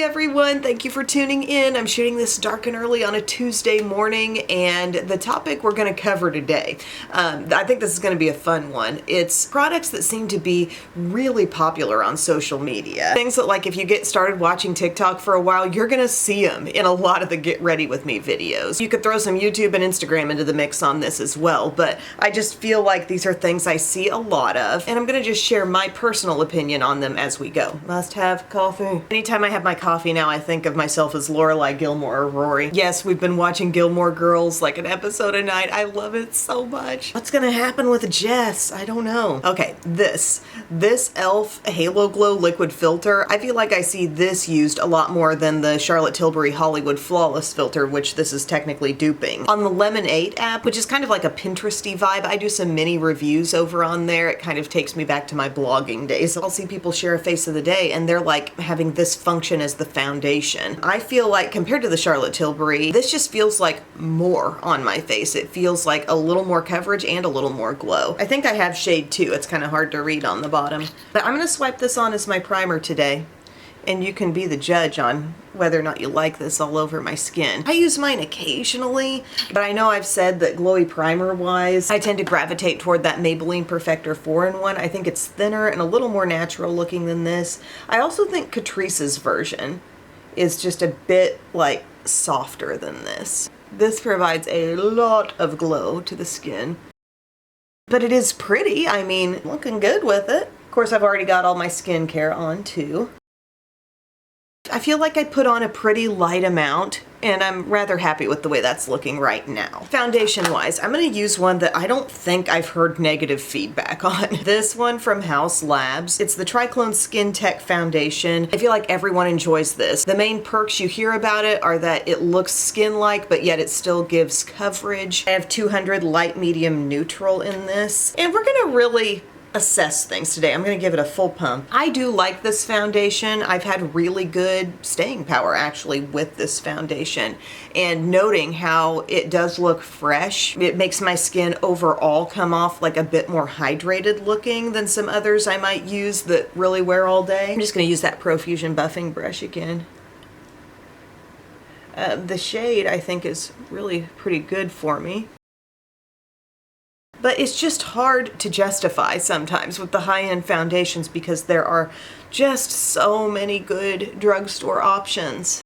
everyone, thank you for tuning in. I'm shooting this dark and early on a Tuesday morning, and the topic we're going to cover today, I think this is going to be a fun one. It's products that seem to be really popular on social media. Things that, like, if you get started watching TikTok for a while, you're going to see them in a lot of the Get Ready With Me videos. You could throw some YouTube and Instagram into the mix on this as well, but I just feel like these are things I see a lot of, and I'm going to just share my personal opinion on them as we go. Must have coffee. Anytime I have my coffee now, I think of myself as Lorelai Gilmore or Rory. Yes, we've been watching Gilmore Girls like an episode a night. I love it so much. What's gonna happen with Jess? I don't know. Okay, this e.l.f. Halo Glow liquid filter, I feel like I see this used a lot more than the Charlotte Tilbury Hollywood Flawless filter, which this is technically duping. On the Lemon8 app, which is kind of like a Pinteresty vibe, I do some mini reviews over on there. It kind of takes me back to my blogging days. I'll see people share a face of the day and they're like having this function as the foundation. I feel like compared to the Charlotte Tilbury, this just feels like more on my face. It feels like a little more coverage and a little more glow. I think I have shade 2. It's kind of hard to read on the bottom. But I'm going to swipe this on as my primer today, and you can be the judge on whether or not you like this all over my skin. I use mine occasionally, but I know I've said that glowy primer wise, I tend to gravitate toward that Maybelline Perfector 4-in-1. I think it's thinner and a little more natural looking than this. I also think Catrice's version is just a bit like softer than this. This provides a lot of glow to the skin, but it is pretty. I mean, looking good with it. Of course, I've already got all my skincare on too. I feel like I put on a pretty light amount, and I'm rather happy with the way that's looking right now. Foundation wise, I'm going to use one that I don't think I've heard negative feedback on. This one from Haus Labs. It's the Triclone Skin Tech Foundation. I feel like everyone enjoys this. The main perks you hear about it are that it looks skin-like, but yet it still gives coverage. I have 200 light, medium, neutral in this, and we're going to really assess things today. I'm going to give it a full pump. I do like this foundation. I've had really good staying power actually with this foundation, and noting how it does look fresh. It makes my skin overall come off like a bit more hydrated looking than some others I might use that really wear all day. I'm just going to use that Profusion buffing brush again. The shade I think is really pretty good for me. But it's just hard to justify sometimes with the high-end foundations because there are just so many good drugstore options.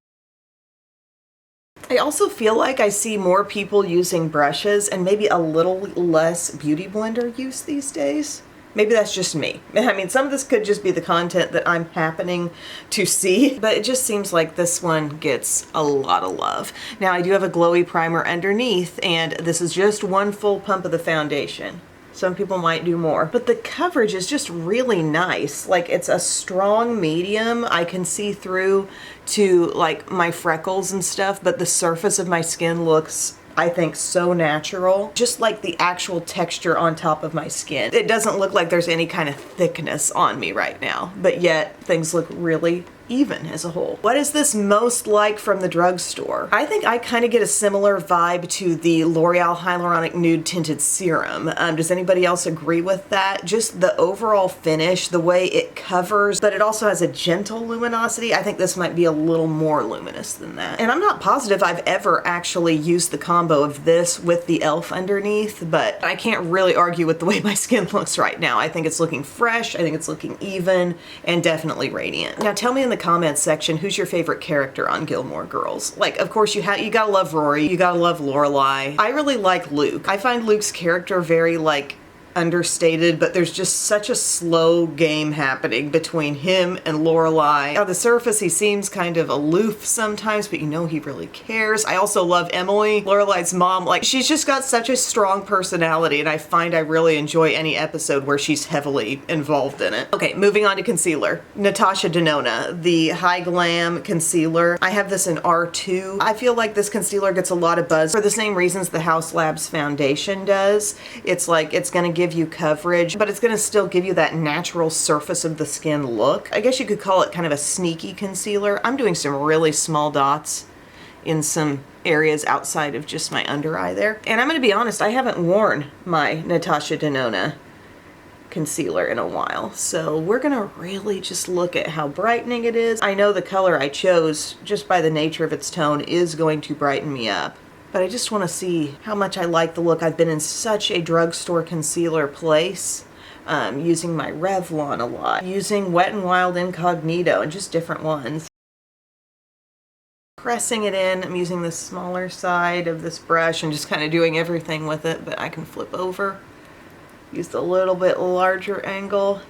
I also feel like I see more people using brushes and maybe a little less beauty blender use these days. Maybe that's just me. I mean, some of this could just be the content that I'm happening to see, but it just seems like this one gets a lot of love. Now, I do have a glowy primer underneath, and this is just one full pump of the foundation. Some people might do more, but the coverage is just really nice. Like, it's a strong medium. I can see through to like my freckles and stuff, but the surface of my skin looks, I think, so natural. Just like the actual texture on top of my skin. It doesn't look like there's any kind of thickness on me right now, but yet things look really even as a whole. What is this most like from the drugstore? I think I kind of get a similar vibe to the L'Oreal Hyaluronic Nude Tinted Serum. Does anybody else agree with that? Just the overall finish, the way it covers, but it also has a gentle luminosity. I think this might be a little more luminous than that. And I'm not positive I've ever actually used the combo of this with the e.l.f. underneath, but I can't really argue with the way my skin looks right now. I think it's looking fresh, I think it's looking even, and definitely radiant. Now tell me in the comments section, who's your favorite character on Gilmore Girls? Like, of course, you gotta love Rory, you gotta love Lorelai. I really like Luke. I find Luke's character very, like, understated, but there's just such a slow game happening between him and Lorelai. On the surface, he seems kind of aloof sometimes, but you know he really cares. I also love Emily, Lorelai's mom. Like, she's just got such a strong personality, and I find I really enjoy any episode where she's heavily involved in it. Okay, moving on to concealer. Natasha Denona, the High Glam concealer. I have this in R2. I feel like this concealer gets a lot of buzz for the same reasons the Haus Labs foundation does. It's like, it's gonna give you coverage, but it's gonna still give you that natural surface of the skin look. I guess you could call it kind of a sneaky concealer. I'm doing some really small dots in some areas outside of just my under eye there. And I'm gonna be honest, I haven't worn my Natasha Denona concealer in a while. So we're gonna really just look at how brightening it is. I know the color I chose, just by the nature of its tone, is going to brighten me up. But I just wanna see how much I like the look. I've been in such a drugstore concealer place, using my Revlon a lot, using Wet n Wild Incognito and just different ones. Pressing it in, I'm using the smaller side of this brush and just kind of doing everything with it, but I can flip over. Use the little bit larger angle.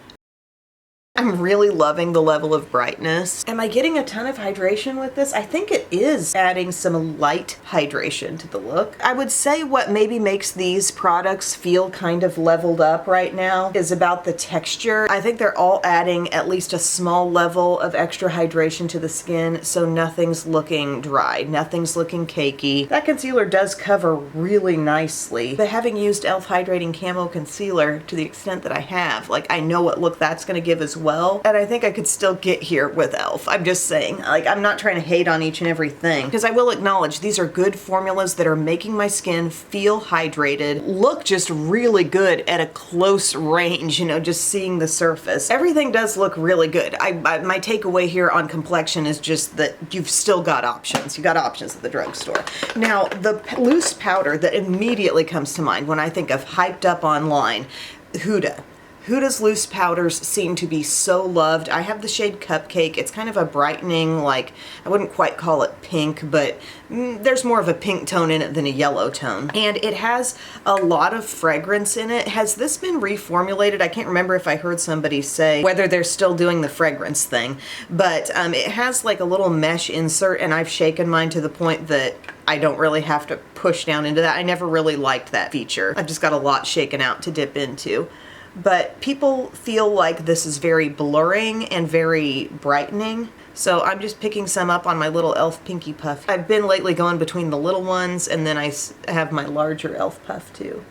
I'm really loving the level of brightness. Am I getting a ton of hydration with this? I think it is adding some light hydration to the look. I would say what maybe makes these products feel kind of leveled up right now is about the texture. I think they're all adding at least a small level of extra hydration to the skin, so nothing's looking dry, nothing's looking cakey. That concealer does cover really nicely, but having used e.l.f. Hydrating Camo Concealer to the extent that I have, like, I know what look that's gonna give as well, and I think I could still get here with e.l.f. I'm just saying, like, I'm not trying to hate on each and every thing, because I will acknowledge these are good formulas that are making my skin feel hydrated, look just really good at a close range, you know, just seeing the surface. Everything does look really good. My takeaway here on complexion is just that you've still got options. You got options at the drugstore. Now, the loose powder that immediately comes to mind when I think of hyped up online, Huda. Huda's loose powders seem to be so loved. I have the shade Cupcake. It's kind of a brightening, like, I wouldn't quite call it pink, but there's more of a pink tone in it than a yellow tone. And it has a lot of fragrance in it. Has this been reformulated? I can't remember if I heard somebody say whether they're still doing the fragrance thing, but it has like a little mesh insert, and I've shaken mine to the point that I don't really have to push down into that. I never really liked that feature. I've just got a lot shaken out to dip into. But people feel like this is very blurring and very brightening. So I'm just picking some up on my little e.l.f. Pinky Puff. I've been lately going between the little ones, and then I have my larger e.l.f. Puff too.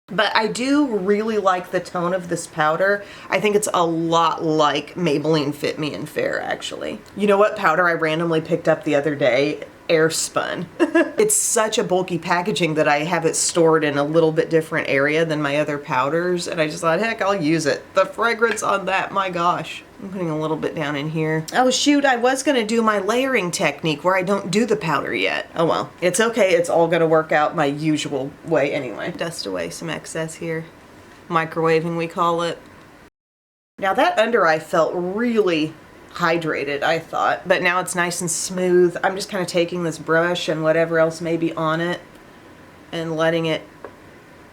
But I do really like the tone of this powder. I think it's a lot like Maybelline Fit Me and Fair, actually. You know what powder I randomly picked up the other day? Airspun. It's such a bulky packaging that I have it stored in a little bit different area than my other powders, and I just thought, heck, I'll use it. The fragrance on that, my gosh. I'm putting a little bit down in here. Oh shoot, I was gonna do my layering technique where I don't do the powder yet. Oh well, it's okay, it's all gonna work out my usual way anyway. Dust away some excess here. Microwaving, we call it. Now that under eye felt really hydrated, I thought, but now it's nice and smooth. I'm just kind of taking this brush and whatever else may be on it and letting it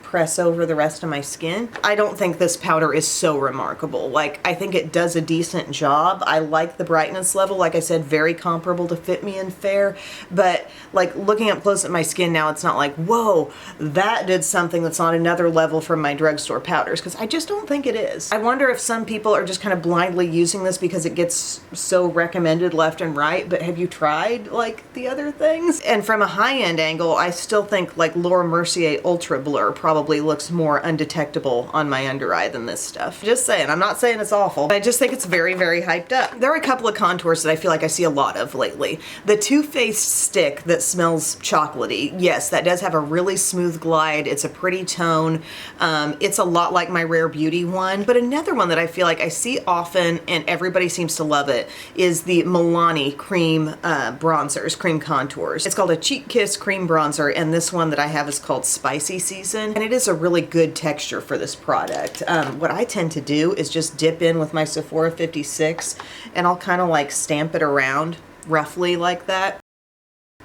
press over the rest of my skin. I don't think this powder is so remarkable. Like, I think it does a decent job. I like the brightness level. Like I said, very comparable to Fit Me and Fair, but like looking up close at my skin now, it's not like, whoa, that did something that's on another level from my drugstore powders, because I just don't think it is. I wonder if some people are just kind of blindly using this because it gets so recommended left and right, but have you tried like the other things? And from a high-end angle, I still think like Laura Mercier Ultra Blur probably looks more undetectable on my under eye than this stuff. Just saying, I'm not saying it's awful, but I just think it's very, very hyped up. There are a couple of contours that I feel like I see a lot of lately. The Too Faced stick that smells chocolatey, yes, that does have a really smooth glide. It's a pretty tone. It's a lot like my Rare Beauty one, but another one that I feel like I see often and everybody seems to love it is the Milani cream bronzers, cream contours. It's called a Cheek Kiss cream bronzer, and this one that I have is called Spicy Season, and it is a really good texture for this product. What I tend to do is just dip in with my Sephora 56 and I'll kind of like stamp it around roughly like that.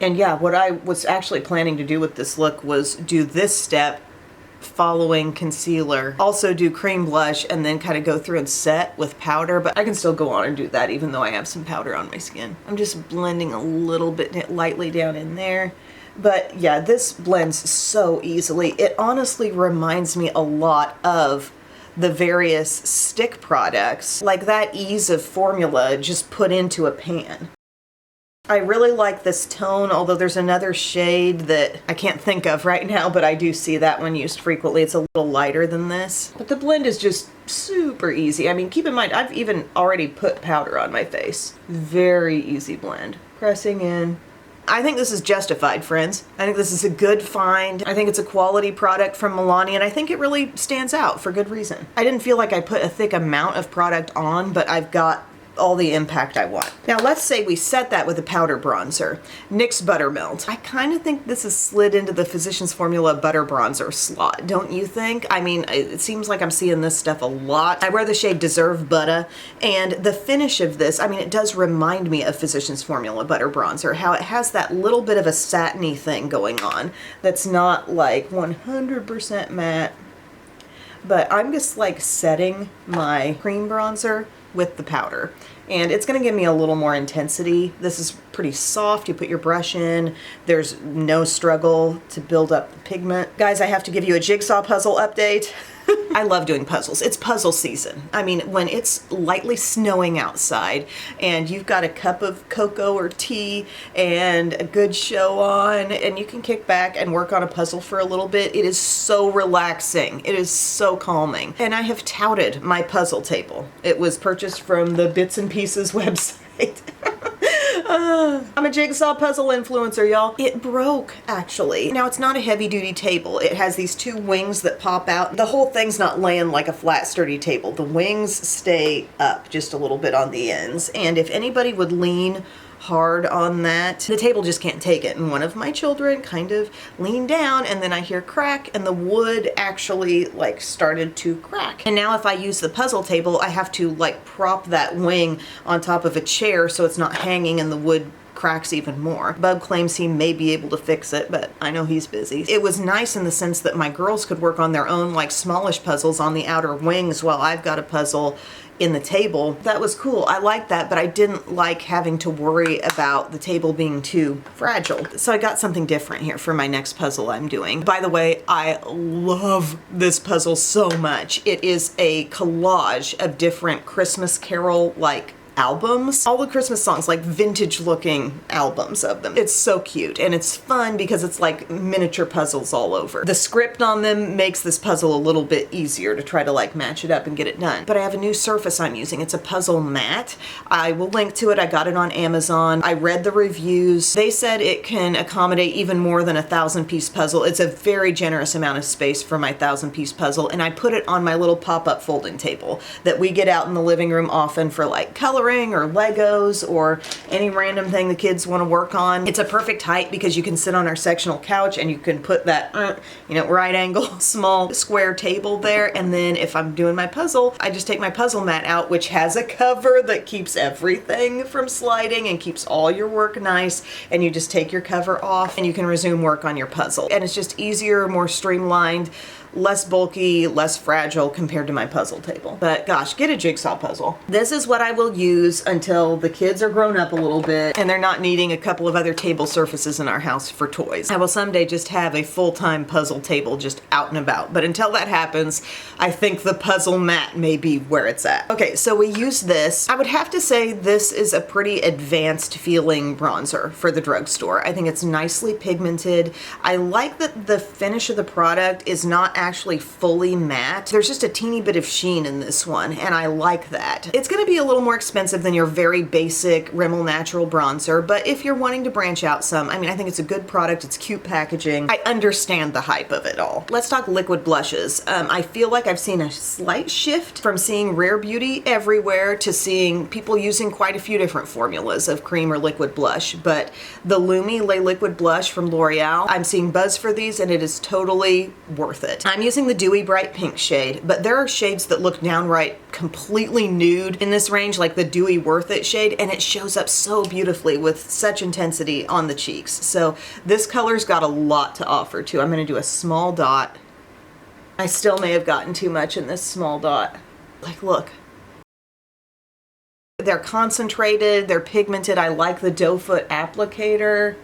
And yeah, what I was actually planning to do with this look was do this step following concealer, also do cream blush, and then kind of go through and set with powder, but I can still go on and do that even though I have some powder on my skin. I'm just blending a little bit lightly down in there. But yeah, this blends so easily. It honestly reminds me a lot of the various stick products, like that ease of formula just put into a pan. I really like this tone, although there's another shade that I can't think of right now, but I do see that one used frequently. It's a little lighter than this, but the blend is just super easy. I mean, keep in mind, I've even already put powder on my face. Very easy blend. Pressing in, I think this is justified, friends. I think this is a good find. I think it's a quality product from Milani, and I think it really stands out for good reason. I didn't feel like I put a thick amount of product on, but I've got all the impact I want. Now let's say we set that with a powder bronzer. NYX Buttermelt. I kind of think this has slid into the Physicians Formula butter bronzer slot, don't you think? I mean, it seems like I'm seeing this stuff a lot. I wear the shade Deserve Butter, and the finish of this, I mean, it does remind me of Physicians Formula butter bronzer, how it has that little bit of a satiny thing going on that's not like 100% matte. But I'm just like setting my cream bronzer with the powder, and it's going to give me a little more intensity. This is pretty soft. You put your brush in, there's no struggle to build up the pigment. Guys, I have to give you a jigsaw puzzle update. I love doing puzzles. It's puzzle season. I mean, when it's lightly snowing outside and you've got a cup of cocoa or tea and a good show on, and you can kick back and work on a puzzle for a little bit, it is so relaxing. It is so calming. And I have touted my puzzle table. It was purchased from the Bits and Pieces website. I'm a jigsaw puzzle influencer, y'all. It broke, actually. Now, it's not a heavy-duty table. It has these two wings that pop out. The whole thing's not laying like a flat, sturdy table. The wings stay up just a little bit on the ends. And if anybody would lean hard on that, the table just can't take it. And one of my children kind of leaned down, and then I hear crack, and the wood actually like started to crack. And now if I use the puzzle table, I have to like prop that wing on top of a chair so it's not hanging and the wood cracks even more. Bub claims he may be able to fix it, but I know he's busy. It was nice in the sense that my girls could work on their own like smallish puzzles on the outer wings while I've got a puzzle in the table. That was cool. I liked that, but I didn't like having to worry about the table being too fragile. So I got something different here for my next puzzle I'm doing. By the way, I love this puzzle so much. It is a collage of different Christmas Carol like albums, all the Christmas songs, like vintage looking albums of them. It's so cute and it's fun because it's like miniature puzzles all over. The script on them makes this puzzle a little bit easier to try to like match it up and get it done. But I have a new surface I'm using. It's a puzzle mat. I will link to it. I got it on Amazon. I read the reviews. They said it can accommodate even more than a 1,000-piece puzzle. It's a very generous amount of space for my 1,000-piece puzzle, and I put it on my little pop-up folding table that we get out in the living room often for like coloring or Legos or any random thing the kids want to work on. It's a perfect height because you can sit on our sectional couch and you can put that, right angle, small square table there. And then if I'm doing my puzzle, I just take my puzzle mat out, which has a cover that keeps everything from sliding and keeps all your work nice. And you just take your cover off and you can resume work on your puzzle. And it's just easier, more streamlined, less bulky, less fragile compared to my puzzle table. But gosh, get a jigsaw puzzle. This is what I will use until the kids are grown up a little bit and they're not needing a couple of other table surfaces in our house for toys. I will someday just have a full-time puzzle table just out and about. But until that happens, I think the puzzle mat may be where it's at. Okay, so we use this. I would have to say this is a pretty advanced feeling bronzer for the drugstore. I think it's nicely pigmented. I like that the finish of the product is not actually fully matte. There's just a teeny bit of sheen in this one, and I like that. It's going to be a little more expensive than your very basic Rimmel Natural bronzer, but if you're wanting to branch out some, I mean, I think it's a good product. It's cute packaging. I understand the hype of it all. Let's talk liquid blushes. I feel like I've seen a slight shift from seeing Rare Beauty everywhere to seeing people using quite a few different formulas of cream or liquid blush, but the Lumi Lay Liquid Blush from L'Oreal, I'm seeing buzz for these and it is totally worth it. I'm using the Dewy Bright Pink shade, but there are shades that look downright completely nude in this range, like the Dewy Worth It shade, and it shows up so beautifully with such intensity on the cheeks. So this color's got a lot to offer too. I'm gonna do a small dot. I still may have gotten too much in this small dot. Like, look. They're concentrated, they're pigmented. I like the doe foot applicator.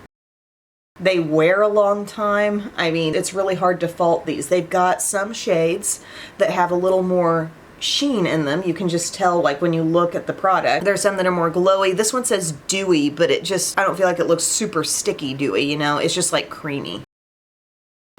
They wear a long time. I mean, it's really hard to fault these. They've got some shades that have a little more sheen in them. You can just tell like when you look at the product. There's some that are more glowy. This one says dewy, but I don't feel like it looks super sticky dewy, you know? It's just like creamy.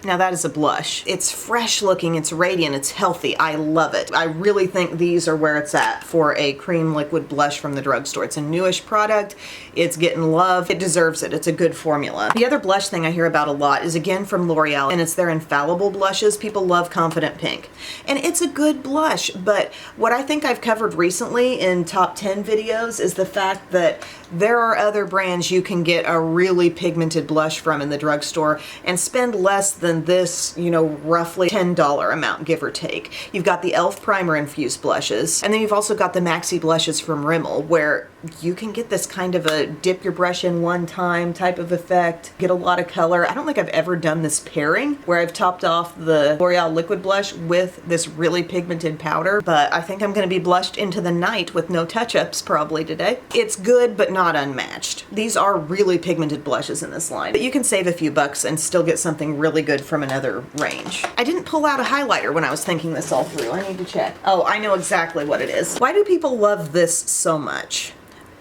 Now that is a blush. It's fresh looking, it's radiant, it's healthy. I love it. I really think these are where it's at for a cream liquid blush from the drugstore. It's a newish product. It's getting love. It deserves it. It's a good formula. The other blush thing I hear about a lot is again from L'Oreal, and it's their infallible blushes. People love Confident Pink. And it's a good blush, but what I think I've covered recently in top 10 videos is the fact that there are other brands you can get a really pigmented blush from in the drugstore and spend less than this, you know, roughly $10 amount, give or take. You've got the e.l.f. primer infused blushes, and then you've also got the maxi blushes from Rimmel, where you can get this kind of a dip your brush in one time type of effect, get a lot of color. I don't think I've ever done this pairing where I've topped off the L'Oreal liquid blush with this really pigmented powder, but I think I'm going to be blushed into the night with no touch-ups probably today. It's good, but not unmatched. These are really pigmented blushes in this line, but you can save a few bucks and still get something really good from another range. I didn't pull out a highlighter when I was thinking this all through. I need to check. Oh, I know exactly what it is. Why do people love this so much?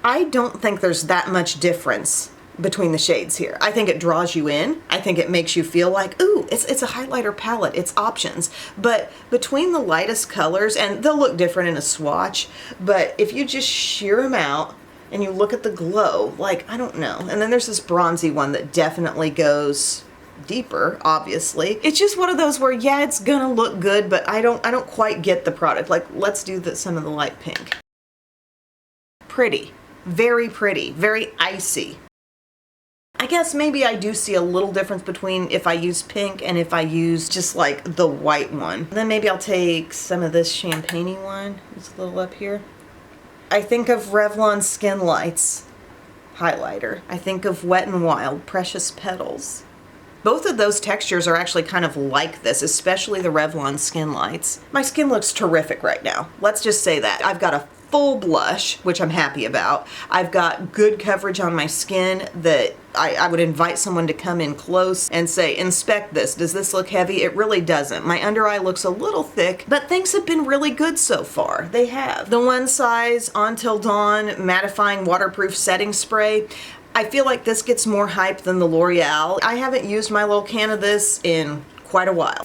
I don't think there's that much difference between the shades here. I think it draws you in. I think it makes you feel like, ooh, it's a highlighter palette, it's options. But between the lightest colors, and they'll look different in a swatch, but if you just sheer them out and you look at the glow, like, I don't know. And then there's this bronzy one that definitely goes deeper, obviously. It's just one of those where, yeah, it's gonna look good, but I don't quite get the product. Like, let's do some of the light pink. Pretty, very icy. I guess maybe I do see a little difference between if I use pink and if I use just like the white one. And then maybe I'll take some of this champagne-y one. It's a little up here. I think of Revlon Skin Lights highlighter. I think of Wet n Wild Precious Petals. Both of those textures are actually kind of like this, especially the Revlon Skin Lights. My skin looks terrific right now. Let's just say that. I've got a full blush, which I'm happy about. I've got good coverage on my skin that I would invite someone to come in close and say, inspect this. Does this look heavy? It really doesn't. My under eye looks a little thick, but things have been really good so far. They have. The One Size On Till Dawn Mattifying Waterproof Setting Spray, I feel like this gets more hype than the L'Oreal. I haven't used my little can of this in quite a while.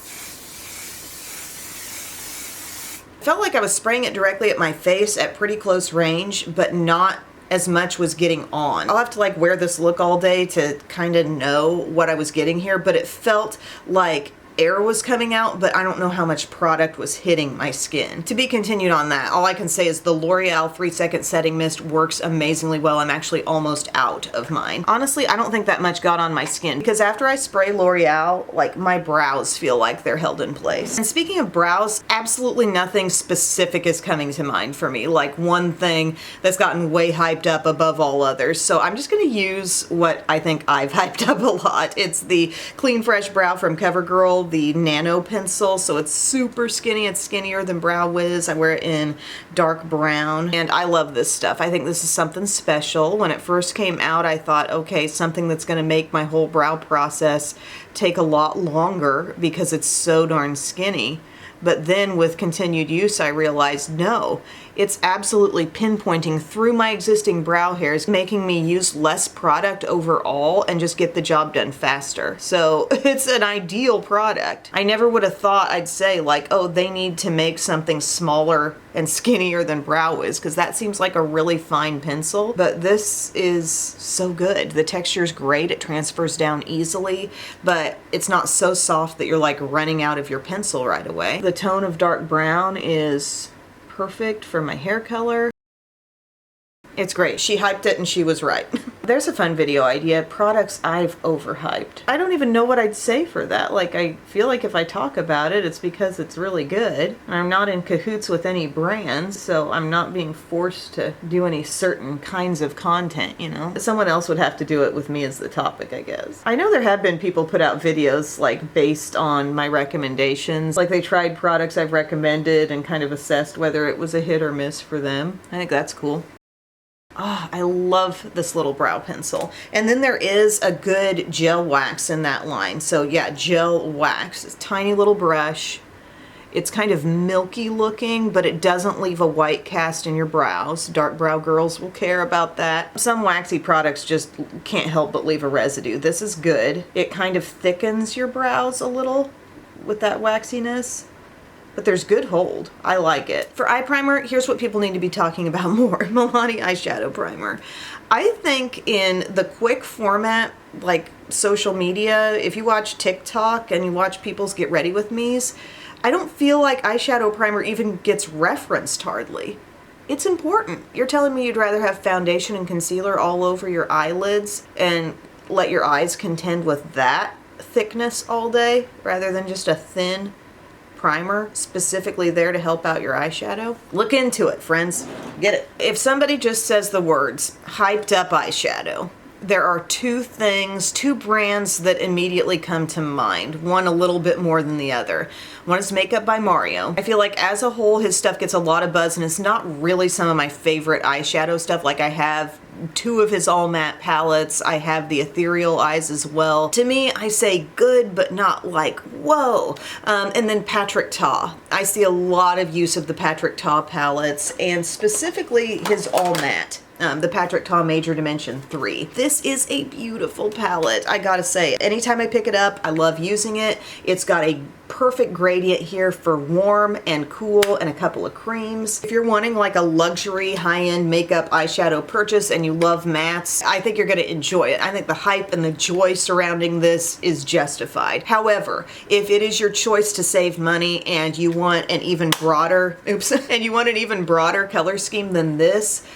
Felt like I was spraying it directly at my face at pretty close range, but not as much was getting on. I'll have to like wear this look all day to kind of know what I was getting here, but it felt like air was coming out, but I don't know how much product was hitting my skin. To be continued on that, all I can say is the L'Oreal 3-second setting mist works amazingly well. I'm actually almost out of mine. Honestly, I don't think that much got on my skin because after I spray L'Oreal, like my brows feel like they're held in place. And speaking of brows, absolutely nothing specific is coming to mind for me, like one thing that's gotten way hyped up above all others. So I'm just gonna use what I think I've hyped up a lot. It's the Clean Fresh Brow from CoverGirl, the Nano Pencil, so it's super skinny. It's skinnier than Brow Wiz. I wear it in dark brown, and I love this stuff. I think this is something special. When it first came out, I thought, okay, something that's gonna make my whole brow process take a lot longer because it's so darn skinny. But then with continued use, I realized, no, it's absolutely pinpointing through my existing brow hairs, making me use less product overall and just get the job done faster. So it's an ideal product. I never would have thought I'd say like, oh, they need to make something smaller and skinnier than Brow Wiz, because that seems like a really fine pencil, but this is so good. The texture is great. It transfers down easily, but it's not so soft that you're like running out of your pencil right away. The tone of dark brown is perfect for my hair color. It's great. She hyped it and she was right. There's a fun video idea. Products I've overhyped. I don't even know what I'd say for that. Like, I feel like if I talk about it, it's because it's really good. I'm not in cahoots with any brands, so I'm not being forced to do any certain kinds of content, you know? Someone else would have to do it with me as the topic, I guess. I know there have been people put out videos like based on my recommendations. Like they tried products I've recommended and kind of assessed whether it was a hit or miss for them. I think that's cool. Oh, I love this little brow pencil. And then there is a good gel wax in that line. So yeah, gel wax. It's a tiny little brush. It's kind of milky looking, but it doesn't leave a white cast in your brows. Dark brow girls will care about that. Some waxy products just can't help but leave a residue. This is good. It kind of thickens your brows a little with that waxiness, but there's good hold. I like it. For eye primer, here's what people need to be talking about more. Milani eyeshadow primer. I think in the quick format, like social media, if you watch TikTok and you watch people's get ready with me's, I don't feel like eyeshadow primer even gets referenced hardly. It's important. You're telling me you'd rather have foundation and concealer all over your eyelids and let your eyes contend with that thickness all day rather than just a thin primer specifically there to help out your eyeshadow? Look into it, friends. Get it. If somebody just says the words hyped up eyeshadow, there are two brands that immediately come to mind. One a little bit more than the other. One is Makeup by Mario. I feel like as a whole his stuff gets a lot of buzz and it's not really some of my favorite eyeshadow stuff. Like I have 2 of his all matte palettes. I have the ethereal eyes as well. To me, I say good, but not like, whoa. And then Patrick Ta. I see a lot of use of the Patrick Ta palettes and specifically his all matte. The Patrick Ta Major Dimension 3. This is a beautiful palette, I gotta say. Anytime I pick it up, I love using it. It's got a perfect gradient here for warm and cool and a couple of creams. If you're wanting like a luxury high-end makeup eyeshadow purchase and you love mattes, I think you're gonna enjoy it. I think the hype and the joy surrounding this is justified. However, if it is your choice to save money and you want an even broader, color scheme than this,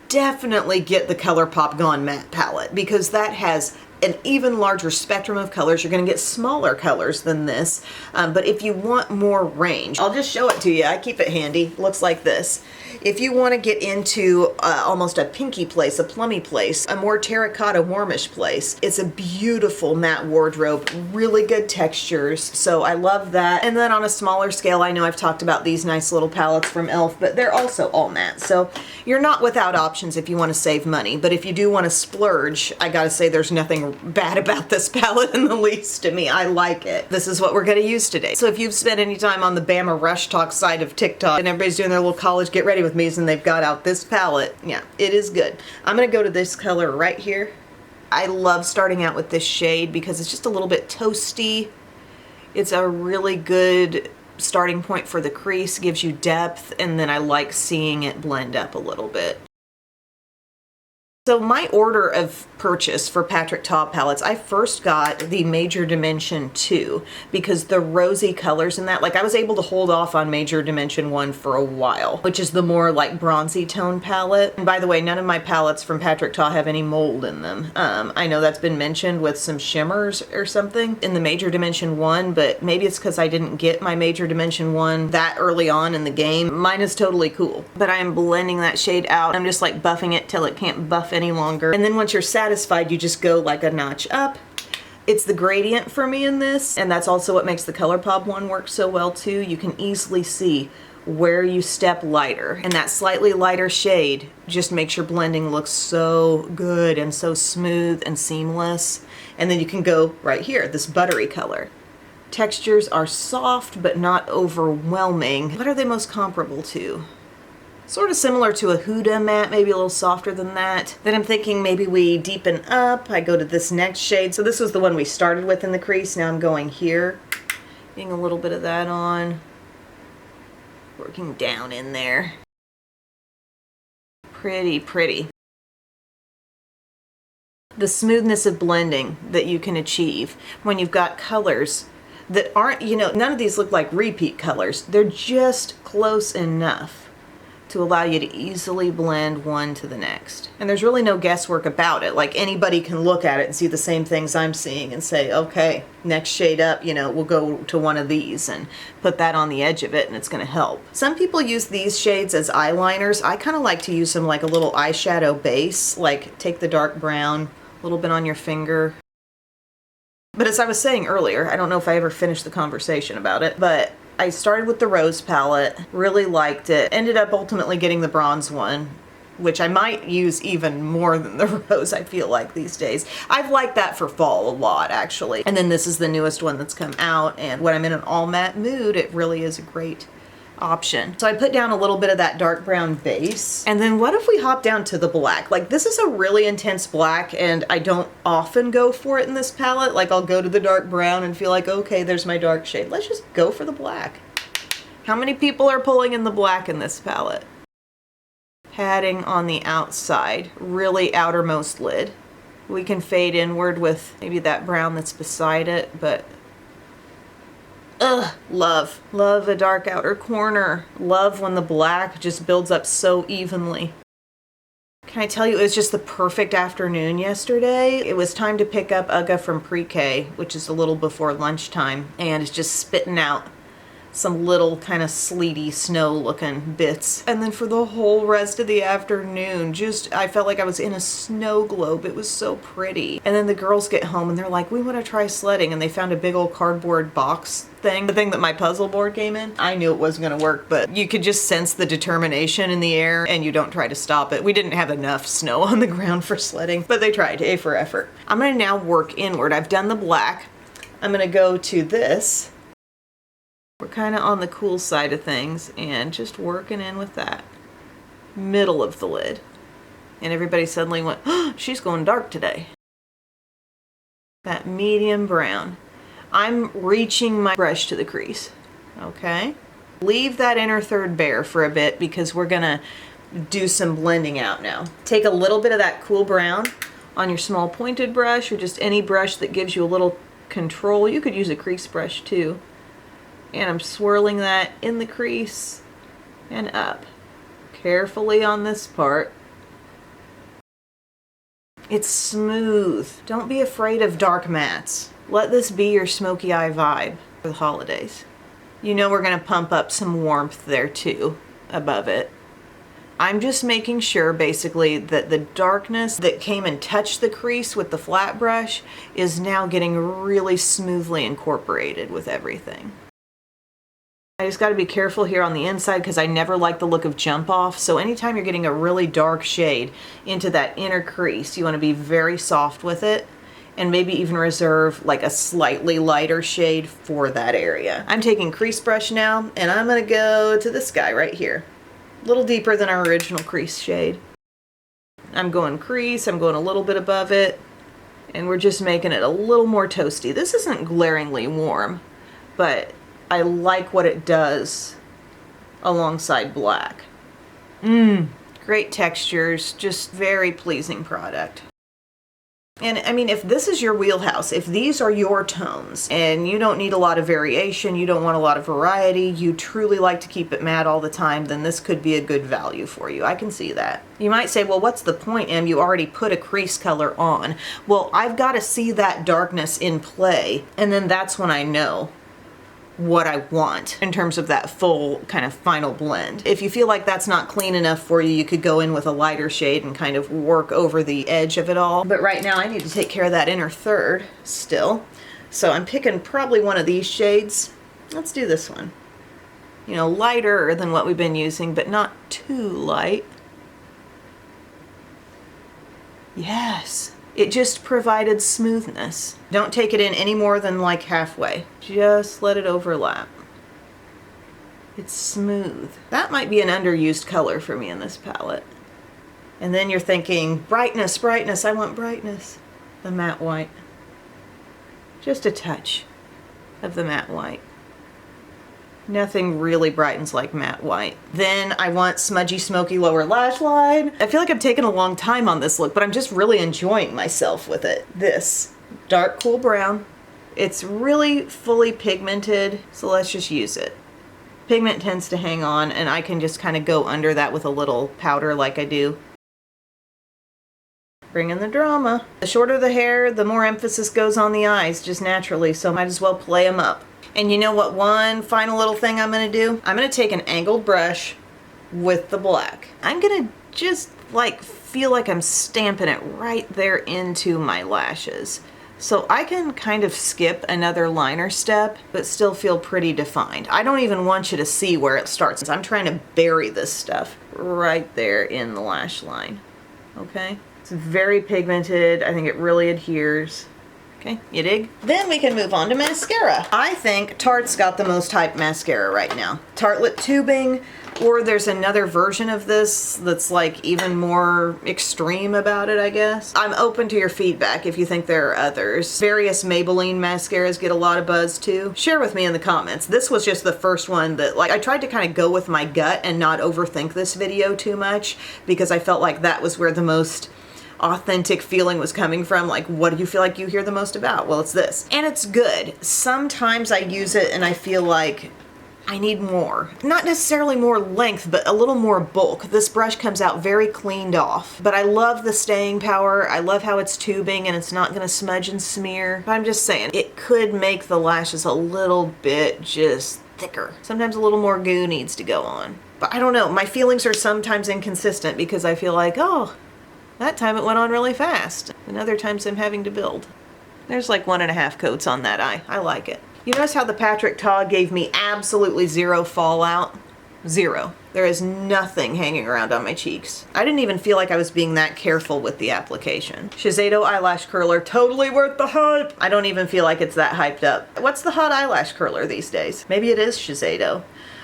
definitely get the ColourPop Gone Matte palette because that has an even larger spectrum of colors. You're going to get smaller colors than this, but if you want more range, I'll just show it to you. I keep it handy. Looks like this. If you want to get into almost a pinky place, a plummy place, a more terracotta warmish place, it's a beautiful matte wardrobe, really good textures, so I love that. And then on a smaller scale, I know I've talked about these nice little palettes from e.l.f., but they're also all matte, so you're not without options if you want to save money. But if you do want to splurge, I gotta say there's nothing bad about this palette in the least to me. I like it. This is what we're going to use today. So if you've spent any time on the Bama Rush Talk side of TikTok and everybody's doing their little college get ready with me's and they've got out this palette, yeah, it is good. I'm going to go to this color right here. I love starting out with this shade because it's just a little bit toasty. It's a really good starting point for the crease, gives you depth, and then I like seeing it blend up a little bit. So my order of purchase for Patrick Ta palettes, I first got the Major Dimension 2 because the rosy colors in that, like I was able to hold off on Major Dimension 1 for a while, which is the more like bronzy tone palette. And by the way, none of my palettes from Patrick Ta have any mold in them. I know that's been mentioned with some shimmers or something in the Major Dimension 1, but maybe it's because I didn't get my Major Dimension 1 that early on in the game. Mine is totally cool, but I am blending that shade out. I'm just like buffing it till it can't buff any longer. And then once you're satisfied, you just go like a notch up. It's the gradient for me in this, and that's also what makes the ColourPop one work so well too. You can easily see where you step lighter, and that slightly lighter shade just makes your blending look so good and so smooth and seamless. And then you can go right here, this buttery color. Textures are soft but not overwhelming. What are they most comparable to? Sort of similar to a Huda matte, maybe a little softer than that. Then I'm thinking maybe we deepen up. I go to this next shade. So this was the one we started with in the crease. Now I'm going here, getting a little bit of that on, working down in there. Pretty, pretty. The smoothness of blending that you can achieve when you've got colors that aren't, you know, none of these look like repeat colors. They're just close enough to allow you to easily blend one to the next. And there's really no guesswork about it. Like anybody can look at it and see the same things I'm seeing and say, okay, next shade up, you know, we'll go to one of these and put that on the edge of it and it's gonna help. Some people use these shades as eyeliners. I kind of like to use them like a little eyeshadow base, like take the dark brown, a little bit on your finger. But as I was saying earlier, I don't know if I ever finished the conversation about it, but I started with the rose palette, really liked it, ended up ultimately getting the bronze one which I might use even more than the rose, I feel like, these days. I've liked that for fall a lot, actually. And then this is the newest one that's come out, and when I'm in an all matte mood, it really is a great option. So I put down a little bit of that dark brown base. And then what if we hop down to the black? Like, this is a really intense black, and I don't often go for it in this palette. Like, I'll go to the dark brown and feel like, okay, there's my dark shade. Let's just go for the black. How many people are pulling in the black in this palette? Padding on the outside, really outermost lid. We can fade inward with maybe that brown that's beside it, but love a dark outer corner. Love when the black just builds up so evenly. Can I tell you, it was just the perfect afternoon yesterday. It was time to pick up Ugga from pre-K, which is a little before lunchtime, and it's just spitting out some little kind of sleety snow looking bits. And then for the whole rest of the afternoon, I felt like I was in a snow globe. It was so pretty. And then the girls get home and they're like, we want to try sledding. And they found a big old cardboard box thing, the thing that my puzzle board came in. I knew it wasn't going to work, but you could just sense the determination in the air and you don't try to stop it. We didn't have enough snow on the ground for sledding, but they tried, A for effort. I'm going to now work inward. I've done the black. I'm going to go to this. We're kind of on the cool side of things and just working in with that middle of the lid. And everybody suddenly went, oh, she's going dark today. That medium brown. I'm reaching my brush to the crease, okay? Leave that inner third bare for a bit because we're gonna do some blending out now. Take a little bit of that cool brown on your small pointed brush or just any brush that gives you a little control. You could use a crease brush too. And I'm swirling that in the crease and up. Carefully on this part. It's smooth. Don't be afraid of dark mattes. Let this be your smoky eye vibe for the holidays. You know we're gonna pump up some warmth there too, above it. I'm just making sure basically that the darkness that came and touched the crease with the flat brush is now getting really smoothly incorporated with everything. I just got to be careful here on the inside because I never like the look of jump off. So anytime you're getting a really dark shade into that inner crease, you want to be very soft with it and maybe even reserve like a slightly lighter shade for that area. I'm taking crease brush now and I'm going to go to this guy right here. A little deeper than our original crease shade. I'm going crease, I'm going a little bit above it, and we're just making it a little more toasty. This isn't glaringly warm, but I like what it does alongside black. Great textures, just very pleasing product. And I mean, if this is your wheelhouse, if these are your tones and you don't need a lot of variation, you don't want a lot of variety, you truly like to keep it matte all the time, then this could be a good value for you. I can see that. You might say, well, what's the point, Em? You already put a crease color on. Well, I've got to see that darkness in play, and then that's when I know what I want in terms of that full kind of final blend. If you feel like that's not clean enough for you, you could go in with a lighter shade and kind of work over the edge of it all. But right now I need to take care of that inner third still. So I'm picking probably one of these shades. Let's do this one. You know, lighter than what we've been using, but not too light. Yes. It just provided smoothness. Don't take it in any more than like halfway. Just let it overlap. It's smooth. That might be an underused color for me in this palette. And then you're thinking, brightness, brightness, I want brightness. The matte white. Just a touch of the matte white. Nothing really brightens like matte white. Then I want smudgy, smoky lower lash line. I feel like I've taken a long time on this look, but I'm just really enjoying myself with it. This dark, cool brown. It's really fully pigmented, so let's just use it. Pigment tends to hang on, and I can just kind of go under that with a little powder like I do. Bring in the drama. The shorter the hair, the more emphasis goes on the eyes, just naturally, so might as well play them up. And you know what one final little thing I'm going to do? I'm going to take an angled brush with the black. I'm going to just like feel like I'm stamping it right there into my lashes. So I can kind of skip another liner step, but still feel pretty defined. I don't even want you to see where it starts. I'm trying to bury this stuff right there in the lash line, okay? It's very pigmented. I think it really adheres. Okay, you dig? Then we can move on to mascara. I think Tarte's got the most hyped mascara right now. Tarte Lip Tubing, or there's another version of this that's like even more extreme about it, I guess. I'm open to your feedback if you think there are others. Various Maybelline mascaras get a lot of buzz too. Share with me in the comments. This was just the first one that, like, I tried to kind of go with my gut and not overthink this video too much because I felt like that was where the most authentic feeling was coming from. Like, what do you feel like you hear the most about? Well, it's this. And it's good. Sometimes I use it and I feel like I need more. Not necessarily more length, but a little more bulk. This brush comes out very cleaned off, but I love the staying power. I love how it's tubing and it's not gonna smudge and smear. But I'm just saying, it could make the lashes a little bit just thicker. Sometimes a little more goo needs to go on. But I don't know, my feelings are sometimes inconsistent because I feel like, oh, that time it went on really fast. And other times I'm having to build. There's like 1.5 coats on that eye. I like it. You notice how the Patrick Ta gave me absolutely zero fallout? Zero. There is nothing hanging around on my cheeks. I didn't even feel like I was being that careful with the application. Shiseido eyelash curler, totally worth the hype. I don't even feel like it's that hyped up. What's the hot eyelash curler these days? Maybe it is Shiseido.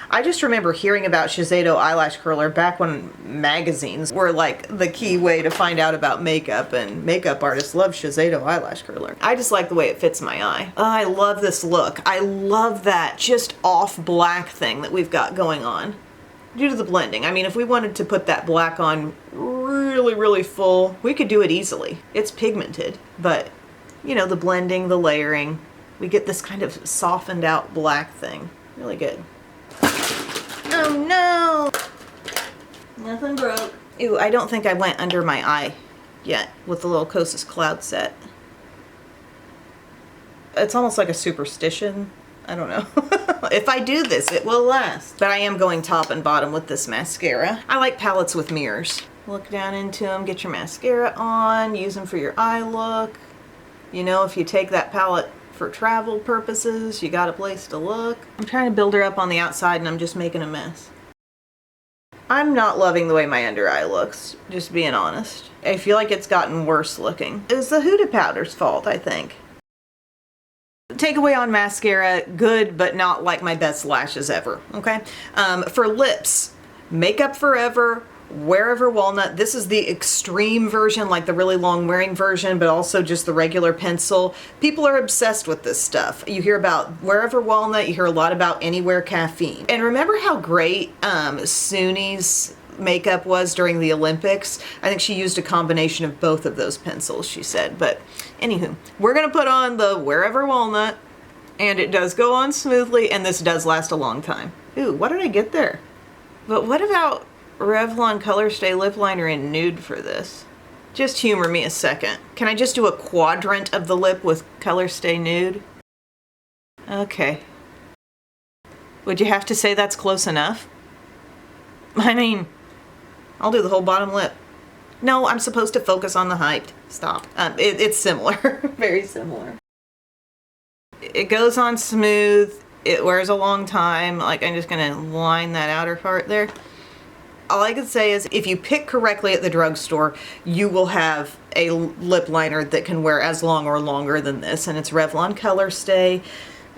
I just remember hearing about Shiseido eyelash curler back when magazines were like the key way to find out about makeup, and makeup artists love Shiseido eyelash curler. I just like the way it fits my eye. Oh, I love this look. I love that just off black thing that we've got going on due to the blending. I mean, if we wanted to put that black on really, really full, we could do it easily. It's pigmented, but you know, the blending, the layering, we get this kind of softened out black thing. Really good. Oh no! Nothing broke. Ew, I don't think I went under my eye yet with the little Kosas cloud set. It's almost like a superstition. I don't know. If I do this, it will last. But I am going top and bottom with this mascara. I like palettes with mirrors. Look down into them, get your mascara on, use them for your eye look. You know, if you take that palette for travel purposes, you got a place to look. I'm trying to build her up on the outside and I'm just making a mess. I'm not loving the way my under eye looks, just being honest. I feel like it's gotten worse looking. It's the Huda powder's fault, I think. Takeaway on mascara, good, but not like my best lashes ever, okay? For lips, Makeup Forever, Wherever Walnut. This is the extreme version, like the really long wearing version, but also just the regular pencil. People are obsessed with this stuff. You hear about Wherever Walnut, you hear a lot about Anywhere Caffeine. And remember how great Suni's makeup was during the Olympics? I think she used a combination of both of those pencils, she said. But anywho, we're gonna put on the Wherever Walnut, and it does go on smoothly, and this does last a long time. Ooh, what did I get there? But what about Revlon Color Stay Lip Liner in Nude for this? Just humor me a second. Can I just do a quadrant of the lip with Color Stay Nude? Okay. Would you have to say that's close enough? I mean, I'll do the whole bottom lip. No, I'm supposed to focus on the hyped. Stop. It's similar. Very similar. It goes on smooth. It wears a long time. Like, I'm just gonna line that outer part there. All I can say is if you pick correctly at the drugstore, you will have a lip liner that can wear as long or longer than this, and it's Revlon Color Stay.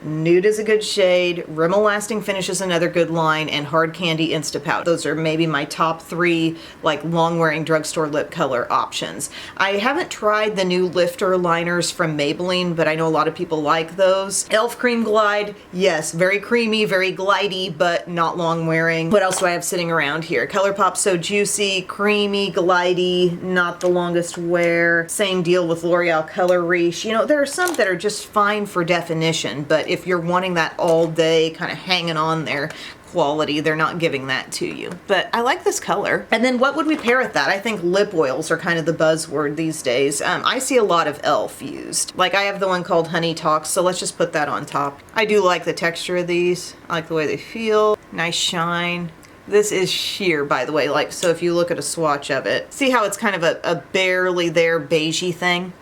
Nude is a good shade, Rimmel Lasting Finish is another good line, and Hard Candy Instapout. Those are maybe my top 3 like long-wearing drugstore lip color options. I haven't tried the new lifter liners from Maybelline, but I know a lot of people like those. Elf Cream Glide, yes, very creamy, very glidey, but not long-wearing. What else do I have sitting around here? ColourPop So Juicy, creamy, glidey, not the longest wear. Same deal with L'Oreal Color Riche. You know, there are some that are just fine for definition, but if you're wanting that all day kind of hanging on there quality, they're not giving that to you. But I like this color. And then what would we pair with that? I think lip oils are kind of the buzzword these days. I see a lot of e.l.f. used. Like I have the one called Honey Talks, so let's just put that on top. I do like the texture of these. I like the way they feel. Nice shine. This is sheer, by the way, like, so if you look at a swatch of it, see how it's kind of a barely there beigey thing?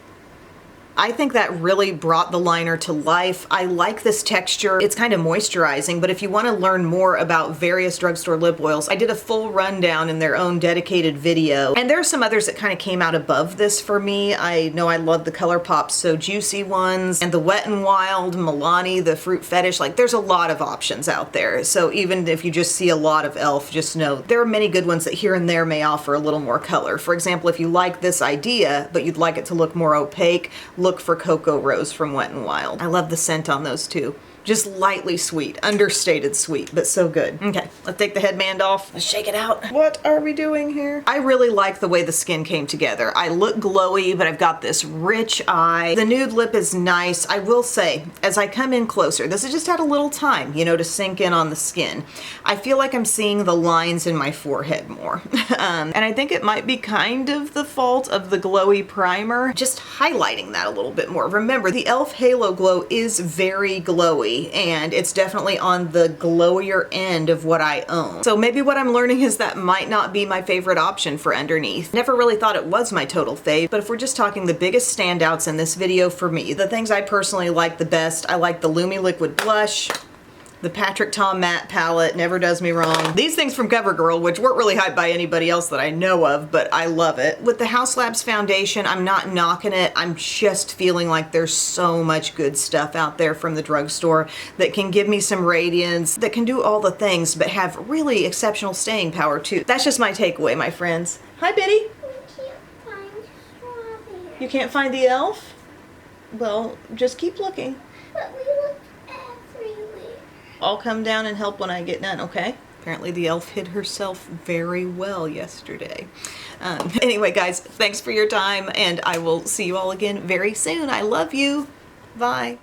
I think that really brought the liner to life. I like this texture. It's kind of moisturizing, but if you want to learn more about various drugstore lip oils, I did a full rundown in their own dedicated video. And there are some others that kind of came out above this for me. I know I love the ColourPop So Juicy ones and the Wet n Wild, Milani, the Fruit Fetish. Like, there's a lot of options out there. So even if you just see a lot of e.l.f., just know there are many good ones that here and there may offer a little more color. For example, if you like this idea, but you'd like it to look more opaque, look for Cocoa Rose from Wet n Wild. I love the scent on those too. Just lightly sweet, understated sweet, but so good. Okay, let's take the headband off. Let's shake it out. What are we doing here? I really like the way the skin came together. I look glowy, but I've got this rich eye. The nude lip is nice. I will say, as I come in closer, this has just had a little time, you know, to sink in on the skin. I feel like I'm seeing the lines in my forehead more. And I think it might be kind of the fault of the glowy primer, just highlighting that a little bit more. Remember, the e.l.f. Halo Glow is very glowy, and it's definitely on the glowier end of what I own. So maybe what I'm learning is that might not be my favorite option for underneath. Never really thought it was my total fave, but if we're just talking the biggest standouts in this video for me, the things I personally like the best, I like the Lumi Liquid Blush, the Patrick Ta Matte Palette, never does me wrong. These things from CoverGirl, which weren't really hyped by anybody else that I know of, but I love it. With the Haus Labs foundation, I'm not knocking it. I'm just feeling like there's so much good stuff out there from the drugstore that can give me some radiance, that can do all the things, but have really exceptional staying power too. That's just my takeaway, my friends. Hi, Betty. You can't find the e.l.f.? Well, just keep looking. But we looked everywhere. I'll come down and help when I get done, okay? Apparently the e.l.f. hid herself very well yesterday. Anyway, guys, thanks for your time, and I will see you all again very soon. I love you. Bye.